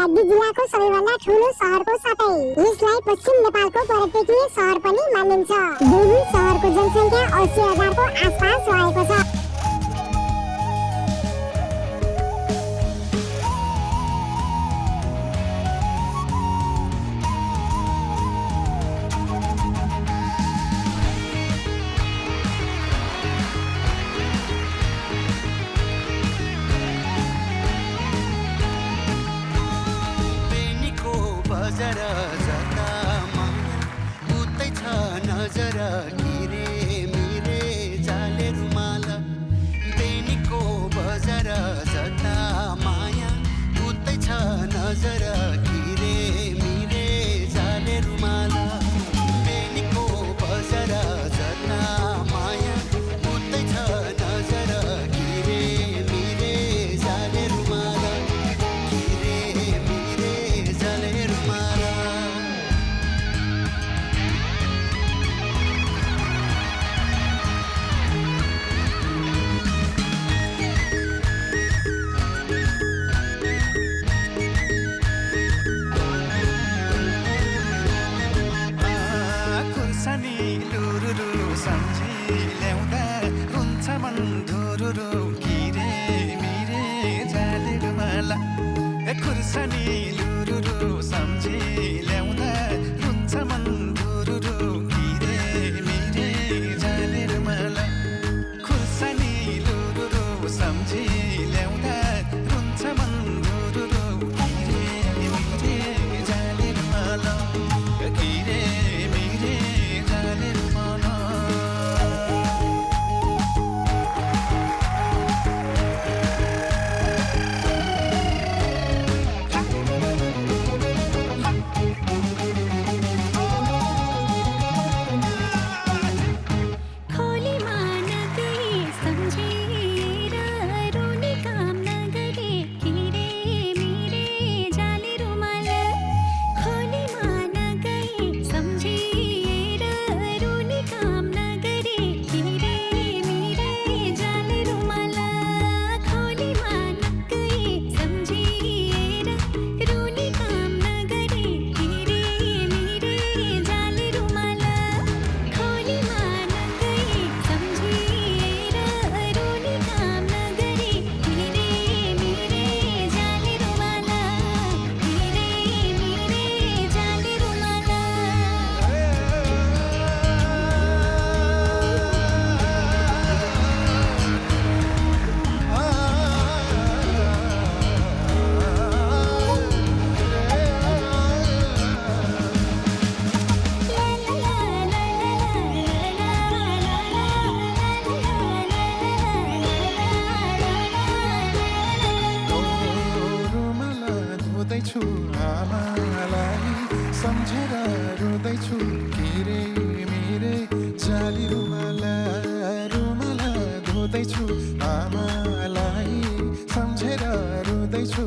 म्याग्दी जिल्लाको सबैभन्दा ठूलो सहरको साथै यसलाई पश्चिम नेपालको पर्यटकीय सहर पनि मानिन्छ। बेलुर सहरको जनसङ्ख्या 80,000 को आसपास रहेको छ। जरा जता माया उतै छ नजर गिरे मिरे जाले रुमाल बेनीको बजार जता माया उतै छ नजर गिरे मिरे जाले रुमाल बेनीको बजार जता माया उतै छ नजर गिरे मिरे जाले रुमाल गिरे मिरे जाले सम्झी ल्याउँदा रुन्छ मन धुरुरु गिरे मिरे जाले रुमाला खुर्सानी लुरुरु सम्झी ल्याउँदा रुन्छ मन धुरुरु गिरे मिरे जाले रुमाला खुर्सानी लुरुरु सम्झी ल्याउँदा रुन्छ मन धुरुरु गिरे मिरे जाले रुमाला गिरे मिरे जाले रुमाला आमालाई सम्झेर रुँदैछु गिरे मिरे जाली रुमाला रुमाला धुँदैछु आमालाई सम्झेर रुँदैछु